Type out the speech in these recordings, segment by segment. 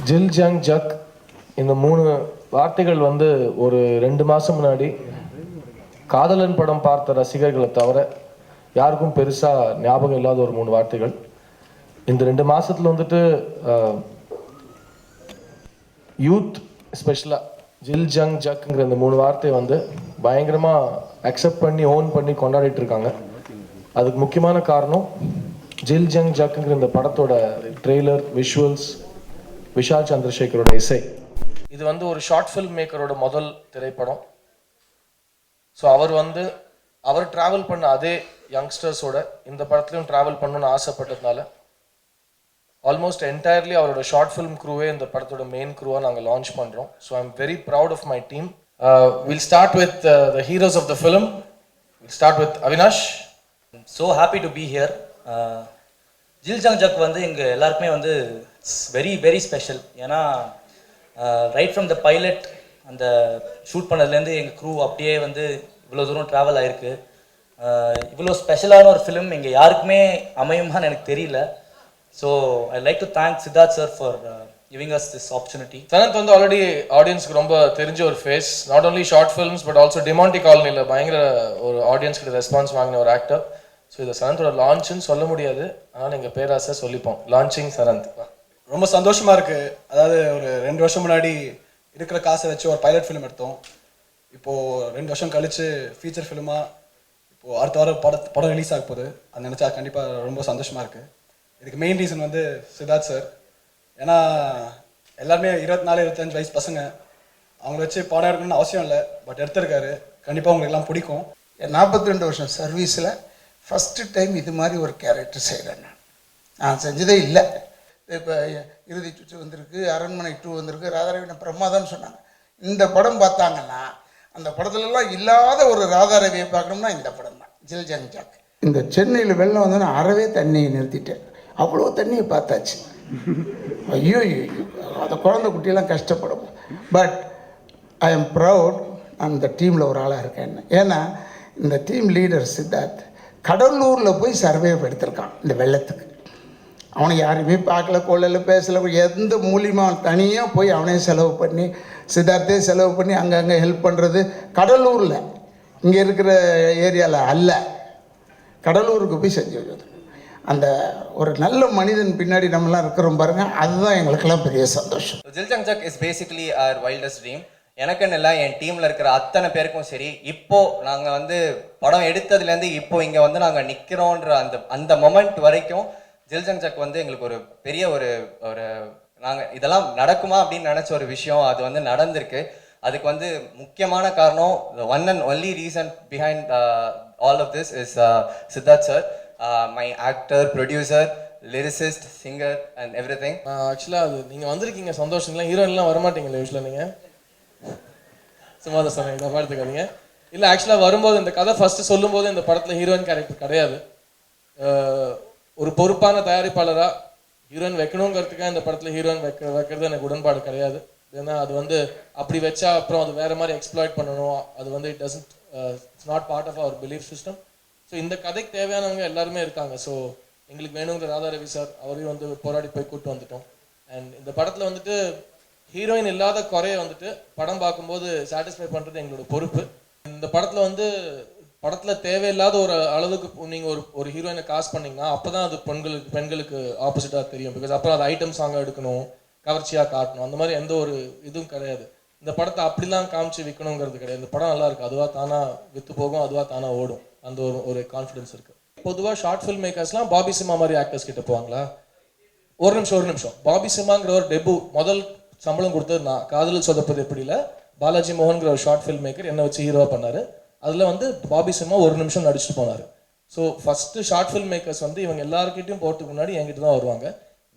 ஜில் ஜங் ஜக் இந்த 3 வார்த்தைகள் வந்து ஒரு 2 மாதம் முன்னாடி காதலன் படம் பார்த்த ரசிகர்களை தவிர யாருக்கும் பெருசாக ஞாபகம் இல்லாத ஒரு 3 வார்த்தைகள். இந்த 2 மாதத்தில் வந்துட்டு யூத் ஸ்பெஷலாக ஜில் ஜங் ஜக்குங்கிற இந்த 3 வார்த்தையை வந்து பயங்கரமாக அக்செப்ட் பண்ணி ஓன் பண்ணி கொண்டாடிட்டு இருக்காங்க. அதுக்கு முக்கியமான காரணம் ஜில் ஜங் ஜக்குங்கிற இந்த படத்தோட ட்ரெய்லர், விஷுவல்ஸ், விஷால் சந்திரசேகரோட இசை. இது வந்து ஒரு ஷார்ட் ஃபில்ம் மேக்கரோட முதல் திரைப்படம். ஸோ அவர் ட்ராவல் பண்ண அதே யங்ஸ்டர்ஸோட இந்த படத்துலையும் ட்ராவல் பண்ணணும்னு ஆசைப்பட்டதுனால ஆல்மோஸ்ட் என்டையர்லி அவரோட ஷார்ட் ஃபில்ம் க்ரூவே இந்த படத்தோட மெயின் க்ரூவாக நாங்கள் லான்ச் பண்ணுறோம். So I am very proud of my team. Will start with the heroes of the film. Will start with Avinash. So happy to be here. Jil Jung Juk வந்து எங்கள் எல்லாருக்குமே வந்து வெரி வெரி ஸ்பெஷல். ஏன்னா ரைட் ஃப்ரம் த பைலட் அந்த shoot பண்ணதுலேருந்து எங்கள் crew அப்படியே வந்து இவ்வளோ தூரம் ட்ராவல் ஆகிருக்கு. இவ்வளோ ஸ்பெஷலான ஒரு ஃபிலிம் இங்கே யாருக்குமே அமையுமான்னு எனக்கு தெரியல. So I like to thank Siddharth sir for giving us this opportunity. Sanath வந்து ஆல்ரெடி ஆடியன்ஸ்க்கு ரொம்ப தெரிஞ்ச ஒரு face. Not only short films but also Demonte காலனியில் பயங்கர ஒரு ஆடியன்ஸ் கிட்ட ரெஸ்பான்ஸ் வாங்கின ஒரு ஆக்டர். ஸோ இதை சனந்தோட லான்ச்சுன்னு சொல்ல முடியாது, ஆனால் எங்கள் பேராசை சொல்லிப்போம், லான்ச்சிங் சனந்த். ரொம்ப சந்தோஷமாக இருக்குது. அதாவது ஒரு 2 வருஷம் முன்னாடி இருக்கிற காசை வச்சு ஒரு பைலட் ஃபிலிம் எடுத்தோம். இப்போது 2 வருஷம் கழித்து ஃபீச்சர் ஃபிலிமாக இப்போது அடுத்த வாரம் படம் ரிலீஸ் ஆக போகுது. அது நினச்சா கண்டிப்பாக ரொம்ப சந்தோஷமாக இருக்குது. இதுக்கு மெயின் ரீசன் வந்து சித்தார்த் சார். ஏன்னா எல்லாருமே 24-25 வயசு பசங்க, அவங்கள வச்சு படம் எடுக்கணும்னு அவசியம் இல்லை, பட் எடுத்திருக்காரு. கண்டிப்பாக உங்களுக்கு எல்லாம் பிடிக்கும். 42 வருஷம் சர்வீஸில் ஃபஸ்ட்டு டைம் இது மாதிரி ஒரு கேரக்டர் செய்கிறேன். நான் செஞ்சதே இல்லை. இப்போ இறுதி சுற்று வந்திருக்கு, அரண்மனை 2 வந்திருக்கு, ராதாரவின பிரமாதம்னு சொன்னாங்க. இந்த படம் பார்த்தாங்கன்னா அந்த படத்துலலாம் இல்லாத ஒரு ராதாரவியை பார்க்கணும்னா இந்த படம் தான், ஜில் ஜங் ஜக். இந்த சென்னையில் வெள்ளம் வந்தோன்னா அறவே தண்ணியை நிறுத்திட்டேன். அவ்வளோ தண்ணியை பார்த்தாச்சு. ஐயோ அந்த குழந்தை குட்டியெல்லாம் கஷ்டப்படும். பட் ஐ எம் ப்ரவுட் நான் இந்த டீமில் ஒரு ஆளாக இருக்கேன். ஏன்னா இந்த டீம் லீடர் சித்தார்த் கடலூரில் போய் சர்வே எடுத்திருக்கான் இந்த வெள்ளத்துக்கு. அவனை யாருமே பார்க்கல, கொள்ளல, பேசலை, எந்த மூலியமாக தனியாக போய் அவனே செலவு பண்ணி, சித்தார்த்தே செலவு பண்ணி அங்கங்கே ஹெல்ப் பண்ணுறது. கடலூரில் இங்கே இருக்கிற ஏரியாவில் அல்ல, கடலூருக்கு போய் செஞ்சு வச்சது. அந்த ஒரு நல்ல மனிதன் பின்னாடி நம்மளாம் இருக்கிறோம் பாருங்கள், அதுதான் எங்களுக்கெல்லாம் பெரிய சந்தோஷம். Jil Jung Juk is basically our wildest dream. எனக்குன்னு இல்லை, என் டீமில் இருக்கிற அத்தனை பேருக்கும் சரி. இப்போது நாங்கள் வந்து படம் எடுத்ததுலேருந்து இப்போ இங்கே வந்து நாங்கள் நிற்கிறோன்ற அந்த மொமெண்ட் வரைக்கும் ஜில் ஜங் ஜக் வந்து எங்களுக்கு ஒரு பெரிய ஒரு நாங்கள் இதெல்லாம் நடக்குமா அப்படின்னு நினச்ச ஒரு விஷயம். அது வந்து நடந்திருக்கு. அதுக்கு வந்து முக்கியமான காரணம், the one and only reason behind all of this is Siddharth sir, my actor, producer, lyricist, singer and everything. ஆக்சுவலாக அது நீங்கள் வந்திருக்கீங்க சந்தோஷங்களா, ஹீரோயின்லாம் வரமாட்டீங்களா யூஸ்வலாக? நீங்கள் சும்மா தான் சொன்னீங்க, இதை பார்த்துக்காதீங்க. இல்லை, ஆக்சுவலாக வரும்போது இந்த கதை ஃபஸ்ட்டு சொல்லும்போது இந்த படத்தில் ஹீரோயின் கேரக்டர் கிடையாது. ஒரு பொறுப்பான தயாரிப்பாளராக ஹீரோயின் வைக்கணுங்கிறதுக்காக இந்த படத்தில் ஹீரோயின் வைக்கிறது எனக்கு உடன்பாடு கிடையாது. ஏன்னா அது வந்து அப்படி வச்சா அப்புறம் அது வேறு மாதிரி எக்ஸ்ப்ளாய்ட் பண்ணணும். அது வந்து it's not part of our belief system. So இந்த கதைக்கு தேவையானவங்க எல்லாருமே இருக்காங்க. ஸோ எங்களுக்கு வேணுங்கிற ராதாரவி சார் அவரையும் வந்து போராடி போய் கூப்பிட்டு வந்துட்டோம். அண்ட் இந்த படத்தில் வந்துட்டு ஹீரோயின் இல்லாத குறைய வந்துட்டு படம் பார்க்கும்போது சாட்டிஸ்ஃபை பண்ணுறது எங்களோட பொறுப்பு. இந்த படத்தில் வந்து படத்தில் தேவையில்லாத ஒரு அளவுக்கு நீங்கள் ஒரு ஹீரோயினை காஸ்ட் பண்ணிங்கன்னா அப்போ தான் அது பெண்களுக்கு ஆப்போசிட்டாக தெரியும். பிகாஸ் அப்புறம் அது ஐட்டம் சாங்காக எடுக்கணும், கவர்ச்சியாக காட்டணும், அந்த மாதிரி எந்த ஒரு இதுவும் கிடையாது. இந்த படத்தை அப்படிலாம் காமிச்சு விற்கணுங்கிறது கிடையாது. இந்த படம் நல்லா இருக்குது, அதுவாக தானாக விற்று போகும், அதுவாக தானாக ஓடும். அந்த ஒரு கான்ஃபிடன்ஸ் இருக்குது. பொதுவாக ஷார்ட் ஃபில்ம் மேக்கர்ஸ்லாம் பாபி சிம்மா மாதிரி ஆக்டர்ஸ் கிட்ட போவாங்களா? ஒரு நிமிஷம். பாபி சிம்மாங்கிற ஒரு டெபு முதல் சம்பளம் கொடுத்தது நான். காதலில் சொதப்பது எப்படில பாலாஜி மோகன்கிற ஒரு ஷார்ட் ஃபில்ம் மேக்கர் என்னை வச்சு ஹீரோவாக பண்ணார். அதில் வந்து பாபி சிம்மா 1 நிமிஷம் நடிச்சுட்டு போனார். So first short film makers வந்து இவங்க எல்லாருக்கிட்டையும் போகிறதுக்கு முன்னாடி என்கிட்ட தான் வருவாங்க.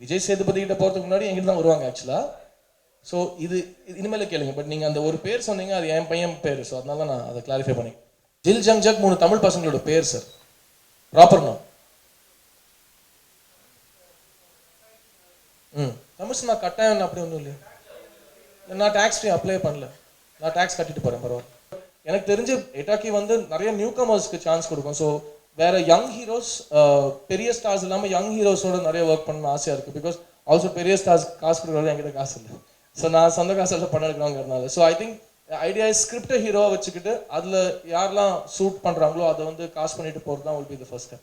விஜய் சேதுபதி கிட்ட போகிறதுக்கு முன்னாடி என்கிட்ட தான் வருவாங்க ஆக்சுவலாக. ஸோ இது இனிமேல் கேளுங்க. பட் நீங்கள் அந்த ஒரு பேர் சொன்னீங்க, அது என் பையன் பேர். ஸோ அதனால நான் அதை கிளாரிஃபை பண்ணி. ஜில் ஜங் ஜக் 3 தமிழ் பசங்களோட பேர் சார். ப்ராப்பர் நோ தமிழ் நான் கட்டாயம் அப்படி ஒன்றும் இல்லையா? நான் டேக்ஸ் ஃப்ரீ அப்ளை பண்ணல, நான் டேக்ஸ் கட்டிட்டு போகிறேன், பரவாயில்ல. எனக்கு தெரிஞ்சு எட்டாக்கி வந்து நிறைய நியூ கமர்ஸ்க்கு சான்ஸ் கொடுக்கும். ஸோ வேற யங் ஹீரோஸ், பெரிய ஸ்டார்ஸ் இல்லாமல் யங் ஹீரோஸோட நிறைய ஒர்க் பண்ணணும்னு ஆசையாக இருக்குது. பிகாஸ் ஆல்சோ பெரிய ஸ்டார்ஸ் காசு கொடுக்குறது என்கிட்ட காசு இல்லை. ஸோ நான் சொந்த காசில் படம் எடுக்கிறோங்கிறதுனால. ஸோ ஐ திங்க் ஐடியா ஸ்கிரிப்டை ஹீரோவாக வச்சுக்கிட்டு அதில் யாரெல்லாம் சூட் பண்ணுறாங்களோ அதை வந்து காசு பண்ணிட்டு போகிறது தான் will be the first step.